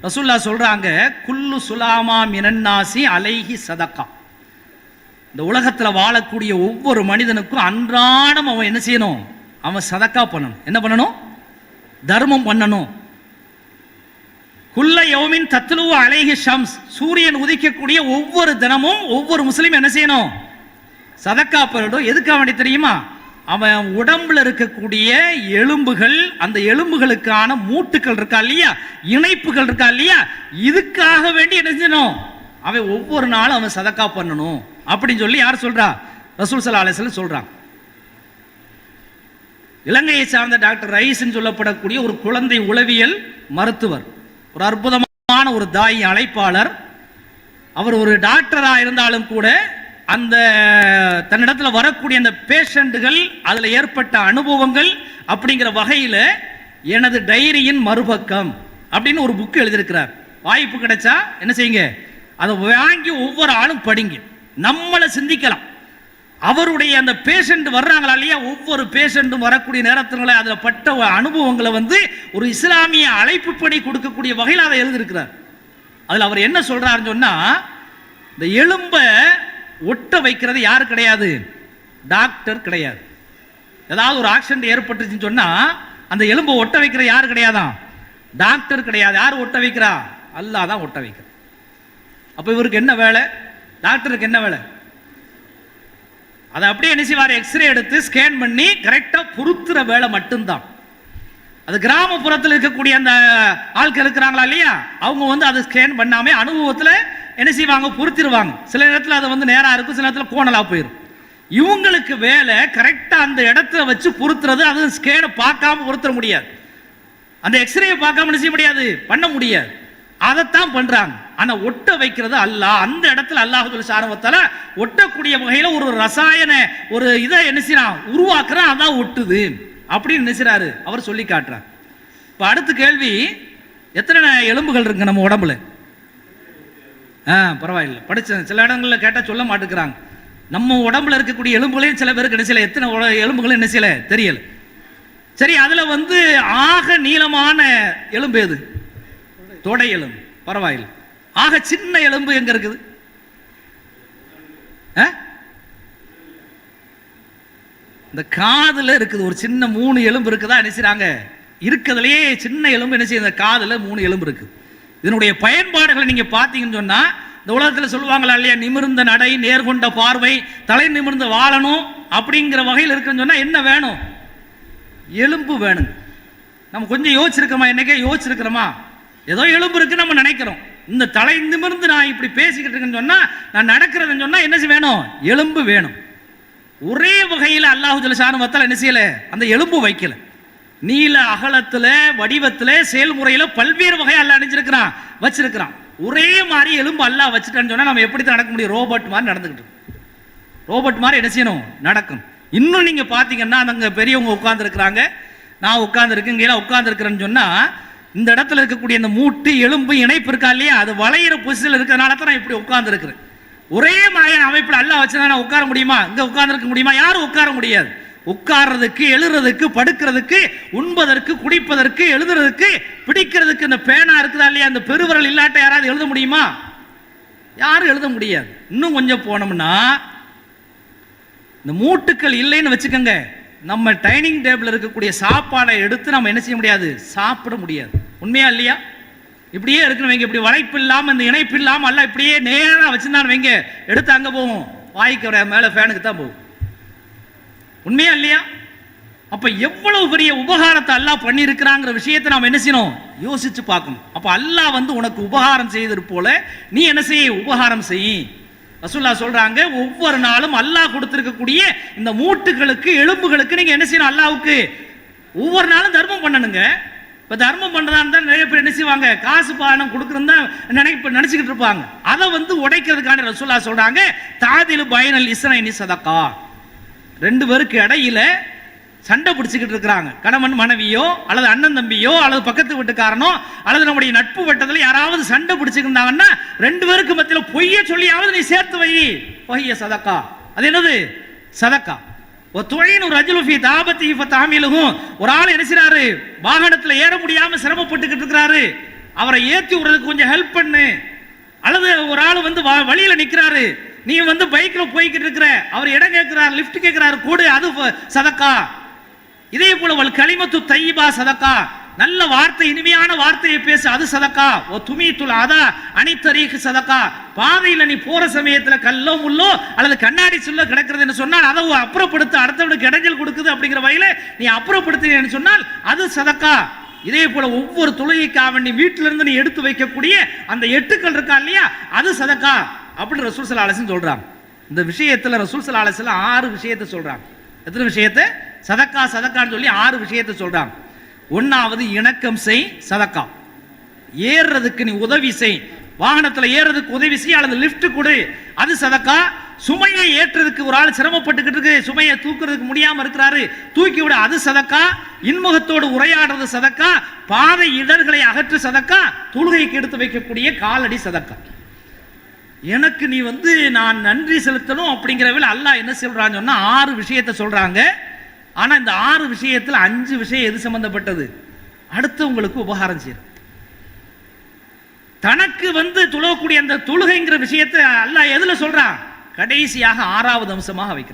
ரசூலுல்லாஹ் சொல்றாங்க, குல்லு சுலாமா மினன்னாசி அலைஹி சதகா. இந்த உலகத்தில் வாழக்கூடிய ஒவ்வொரு மனிதனுக்கும் அன்றாடம் அவன் என்ன செய்யணும்? அவன் சதக்கா பண்ணணும். என்ன பண்ணணும்? தர்மம் பண்ணணும். குல்ல யௌமின் தத்லுவு அலைஹி ஷம்ஸ், சூரியன் உதிக்கக்கூடிய ஒவ்வொரு தினமும் ஒவ்வொரு முஸ்லீம் என்ன செய்யணும்? சதக்கா பண்ணணும். எதுக்காக வேண்டி தெரியுமா? அவன் உடம்புல இருக்கக்கூடிய எலும்புகள், அந்த எலும்புகளுக்கான மூட்டுகள் இருக்கா இல்லையா, இணைப்புகள் இருக்கா இல்லையா, இதுக்காக வேண்டி என்ன செய்யணும்? அவன் ஒவ்வொரு நாளும் அவன் சதக்கா பண்ணணும் அப்படின்னு சொல்லி யார் சொல்றா? ரசூல் ஸல்லல்லாஹு அலைஹி வஸல்லம் சொல்றாங்க. இலங்கையை சார்ந்த டாக்டர் ரைஸ்ன்னு சொல்லப்படக்கூடிய ஒரு குழந்தை உளவியல் மருத்துவர், ஒரு அற்புதமான ஒரு தாய் அழைப்பாளர். அவர் ஒரு டாக்டராக இருந்தாலும் கூட அந்த தன்னிடத்தில் வரக்கூடிய அந்த பேஷண்ட்டுகள், அதில் ஏற்பட்ட அனுபவங்கள் அப்படிங்கிற வகையில் எனது டைரியின் மறுபக்கம் அப்படின்னு ஒரு புக்கு எழுதியிருக்கிறார். வாய்ப்பு கிடைச்சா என்ன செய்யுங்க, அதை வாங்கி ஒவ்வொரு ஆளும் படிங்க. நம்மளை சிந்திக்கலாம். அவருடைய அந்த பேஷண்ட் வர்றாங்களா இல்லையா, ஒவ்வொரு பேஷண்ட்டும் வரக்கூடிய நேரத்தினால அதில் பட்ட அனுபவங்களை ஒரு இஸ்லாமிய அழைப்புப்படி கொடுக்கக்கூடிய வகையில் அதை எழுதியிருக்கிறார். அதில் அவர் என்ன சொல்றாருன்னு சொன்னா, இந்த எலும்பை ஒட்ட வைக்கிறது யாரு கிடையாது? டாக்டர் கிடையாது. ஏதாவது ஒரு ஆக்சிடென்ட் ஏற்பட்டுச்சுன்னு சொன்னா அந்த எலும்பை ஒட்ட வைக்கிற யாரு கிடையாதான்? டாக்டர் கிடையாது. யார் ஒட்ட வைக்கிறா? அல்லாஹ் தான் ஒட்ட வைக்கிற. அப்ப இவருக்கு என்ன வேலை? டாக்டருக்கு என்ன வேலை? அதை அப்படியே என்ன செய்வார்? எக்ஸ்ரே எடுத்து ஸ்கேன் பண்ணி கரெக்டா பொருத்துற வேலை மட்டும்தான். அது கிராமப்புறத்தில் இருக்கக்கூடிய அந்த ஆட்கள் இருக்கிறாங்களா இல்லையா, அவங்க அதை ஸ்கேன் பண்ணாம அனுபவத்தில் என்ன செய்வாங்க? பொருத்திடுவாங்க. சில நேரத்தில் அது நேரா இருக்கும், சில நேரத்தில் கோணலா போயிடும். இவங்களுக்கு வேலை கரெக்டா அந்த இடத்துல வச்சு பொருத்துறது. அது ஸ்கேனை பார்க்காம பொருத்த முடியாது, அந்த எக்ஸ்ரே பார்க்காம என்ன செய்ய முடியாது, பண்ண முடியாது. அதைத்தான் பண்றாங்க. ஆனா ஒட்ட வைக்கிறது அல்லாஹ். அந்த இடத்துல அல்லாஹ் சுப்ஹானஹு ஒட்டக்கூடிய வகையில ஒரு ரசாயன ஒரு இதை என்ன செய்யறான்? உருவாக்குறான். அதான் ஒட்டுது அப்படின்னு நினைச்சாரு அவர் சொல்லி காட்டுறார். இப்ப அடுத்த கேள்வி, எத்தனை எலும்புகள் இருக்கு நம்ம உடம்புல? பரவாயில்லை, படிச்ச சில இடங்கள்ல கேட்டா சொல்ல மாட்டேங்கிறாங்க. நம்ம உடம்புல இருக்கக்கூடிய எலும்புகளையும் சில பேருக்கு என்ன செய்யல, எத்தனை எலும்புகள் என்ன செய்யல தெரியல. சரி, அதுல ஆக நீளமான எலும்பு எது? தொடை எலும்பு. பரவாயில்லை. ஆக சின்ன எலும்பு எங்க இருக்குது? இந்த காதுல இருக்குது. ஒரு சின்ன 3 எலும்பு இருக்குதா என்ன செய்றாங்க? இருக்கிறதுலயே சின்ன எலும்பு என்ன செய்யுது? இந்த காதுல 3 எலும்பு இருக்கு. இதனுடைய பயன்பாடுகளை நீங்க பாத்தீங்கன்னு சொன்னா, இந்த உலகத்துல சொல்லுவாங்களா இல்லையா, நிமிர்ந்த நடை, நேர்கொண்ட பார்வை, தலை நிமிர்ந்து வாழணும் அப்படிங்கிற வகையில் இருக்குன்னு சொன்னா என்ன வேணும்? எலும்பு வேணும். நம்ம கொஞ்சம் யோசிச்சிருக்கோமா? என்னைக்கே யோசிச்சிருக்கிறோமா? ஏதோ எலும்பு இருக்கு நம்ம நினைக்கிறோம். இந்த தலை நிமிர்ந்து நான் இப்படி பேசிக்கிட்டு இருக்கேன்னு சொன்னா, நான் நடக்கிறதுன்னு சொன்னா என்ன வேணும்? எலும்பு வேணும். ஒரே வகையில் அல்லாஹ் ஜல்ல ஷானுஹு என்ன செய்யல? அந்த எலும்பு வைக்கல. நீல அகலத்துல, வடிவத்துல, செயல்முறையில பல்வேறு வகை அல்லாஹ் நினைச்சிருக்கிறான், வச்சிருக்கிறான். ஒரே மாதிரி எலும்பு அல்லாஹ் வச்சுட்டான்னு சொன்னா நம்ம எப்படி நடக்க முடியும்? ரோபோட் மாதிரி நடந்துக்கிட்டு, ரோபோட் மாதிரி என்ன செய்யணும்? நடக்கும். இன்னும் நீங்க பாத்தீங்கன்னா அங்க பெரியவங்க உட்கார்ந்து இருக்கிறாங்க, நான் உட்கார்ந்து இருக்கேன், கீழே உட்கார்ந்து இருக்கிறேன்னு சொன்னா, இந்த இடத்துல இருக்கக்கூடிய இந்த மூட்டு எலும்பு இணைப்பு இருக்கா இல்லையா, அது வளையிற பொசிஷன்ல இருக்கிறதுனால தான் நான் இப்படி உட்கார்ந்து இருக்கிறேன். ஒரே மாதிரியான அமைப்பில் அல்லாஹ் வச்சுதான் நான் உட்கார முடியுமா? இங்க உட்கார்ந்து இருக்க முடியுமா? யாரும் உட்கார முடியாது. உட்கார்றதுக்கு, எழுறதுக்கு, படுக்கிறதுக்கு, உண்பதற்கு, குடிப்பதற்கு, எழுதுறதுக்கு, பிடிக்கிறதுக்கு இந்த பேனா இருக்குதா இல்லையா, அந்த பெருவிரல் இல்லாட்ட யாராவது எழுத முடியுமா? யாரும் எழுத முடியாது. இன்னும் கொஞ்சம் போனோம்னா, இந்த மூட்டுக்கள் இல்லைன்னு வச்சுக்கோங்க, நம்ம டைனிங் டேபிள் இருக்கக்கூடிய சாப்பாடை எடுத்து நம்ம என்ன செய்ய முடியாது? சாப்பிட முடியாது. உண்மையா இல்லையா? இப்படியே இருக்குன்னு வைங்க, இப்படி வளைப்பு இல்லாம, இந்த இணைப்பு இல்லாம அல்ல, இப்படியே நேரா வச்சிருந்தான்னு வைங்க, எடுத்து அங்க போகும், வாய்க்கு மேல ஃபேனுக்கு தான் போகும். உண்மையா இல்லையா? அப்ப எவ்வளவு பெரிய உபகாரத்தை அல்லாஹ் பண்ணி இருக்கிறாங்கிற விஷயத்தை நாம் என்ன செய்யணும்? யோசிச்சு பார்க்கணும். அப்ப அல்லாஹ் உனக்கு உபகாரம் செய்தது போல நீ என்ன செய்ய? உபகாரம் செய். ரசூலுல்லாஹ் சொல்றாங்க, ஒவ்வொரு நாளும் அல்லாஹ் கொடுத்திருக்கக்கூடிய இந்த மூட்டுகளுக்கு, எலும்புகளுக்கு நீங்க என்ன செய்யணும்? அல்லாஹ்வுக்கு ஒவ்வொரு நாளும் தர்மம் பண்ணணுங்க. இப்ப தர்மம் பண்றதா இருந்தா நிறைய பேர் என்ன செய்வாங்க? காசு பானம் கொடுக்கறதா நினைச்சுக்கிட்டு இருப்பாங்க. அதை உடைக்கிறதுக்கான ரசூலுல்லாஹ் சொல்றாங்க, தாதிலு பைனல் இஸ்னைனி சதகா. 2 பேருக்கு இடையில சண்டை பிடிச்சுக்கிட்டு இருக்கிறாங்க, கணவன் மனைவியோ அல்லது அண்ணன் தம்பியோ அல்லது பக்கத்து வீட்டுக்காரனோ அல்லது நம்முடைய நட்பு வட்டத்தில் யாராவது சண்டை பிடிச்சுக்கிட்டாங்கன்னா 2 பேருக்கு மத்தியில் பொய்ய சொல்லியாவது நீ சேர்த்து வை. பொய்ய சதக்கா. அது என்னது? சதக்கா. ஒரு ஆள் என்ன செய்றாரு? வாகனத்தில் ஏற முடியாம சிரமப்பட்டுக்கிட்டு இருக்கிறாரு, அவரை ஏற்றி விடுறதுக்கு கொஞ்சம் ஹெல்ப் பண்ணு. அல்லது ஒரு ஆள் வந்து வழியில நிக்கிறாரு, நீ வந்து பைக்ல போய்கிட்டு இருக்கிற, அவர் இடம் கேட்கிறார், லிஃப்ட் கேட்கிறாரு, கூடு, அது சதக்கா. இதே போல வல் கலிமத்து தையிபா சதக்கா, நல்ல வார்த்தை, இனிமையான வார்த்தையை பேசு, அது சதக்கா. ஓ துமீத்துல் அதா அனித்தரீக்கு சதக்கா, பாதையில் நீ போற சமயத்துல கல்லோ முள்ளோ அல்லது கண்ணாடி சொல்ல கிடக்கிறது சொன்னால் அதை அப்புறப்படுத்த, அடுத்தவனுக்கு இடைஞ்சல் கொடுக்குது அப்படிங்கிற வகையில நீ அப்புறப்படுத்து சொன்னால் அது சதக்கா. இதே போல ஒவ்வொரு தொழுகைக்காக வேண்டி வீட்டில இருந்து நீ எடுத்து வைக்கக்கூடிய அந்த எட்டுக்கள் இருக்கா இல்லையா, அது சதக்கா அப்படின்னு ரசூல் ஸல்லல்லாஹு அலைஹி வஸல்லம் சொல்றாங்க. இந்த விஷயத்துல ரசூல் ஸல்லல்லாஹு அலைஹி வஸல்லம் 6 விஷயத்தை சொல்றாங்க. எத்தனை விஷயத்தை? சதக்கா சதக்கான்னு சொல்லி 6 விஷயத்தை சொல்றாங்க. ஒன்னாவது இணக்கம் செய் சதக்கா, ஏறுறதுக்கு நீ உதவி செய், வாகனத்துல ஏறுறதுக்கு உதவி செய் அல்லது லிஃப்ட் கொடு, அது சதக்கா. சுமையை ஏற்றுறதுக்கு ஒரு ஆள் சிரமப்பட்டுக்கிட்டு இருக்கு, சுமையை தூக்குறதுக்கு முடியாம இருக்கிறாரு, தூக்கி விட, அது சதக்கா. இன்முகத்தோடு உரையாடுறது சதக்கா, பாதை இடர்களை அகற்று சதக்கா, தொழுகைக்கு எடுத்து வைக்கக்கூடிய காலடி சதக்கா. எனக்கு நீ வந்து நான் நன்றி செலுத்தணும் அப்படிங்கிறவில் அல்லாஹ் என்ன சொல்றான்னு சொன்னா 6 விஷயத்தை சொல்றாங்க. ஆனா இந்த 6 விஷயத்துல 5 விஷயம் எது சம்பந்தப்பட்டது? அடுத்து உங்களுக்கு உபகாரம் செய்யும். தனக்கு வந்து தொழக்கூடிய அந்த தொழுகைங்கிற விஷயத்தை அல்லாஹ் எதுல சொல்றான்? கடைசியாக 6வது அம்சமாக வைக்கிறான்.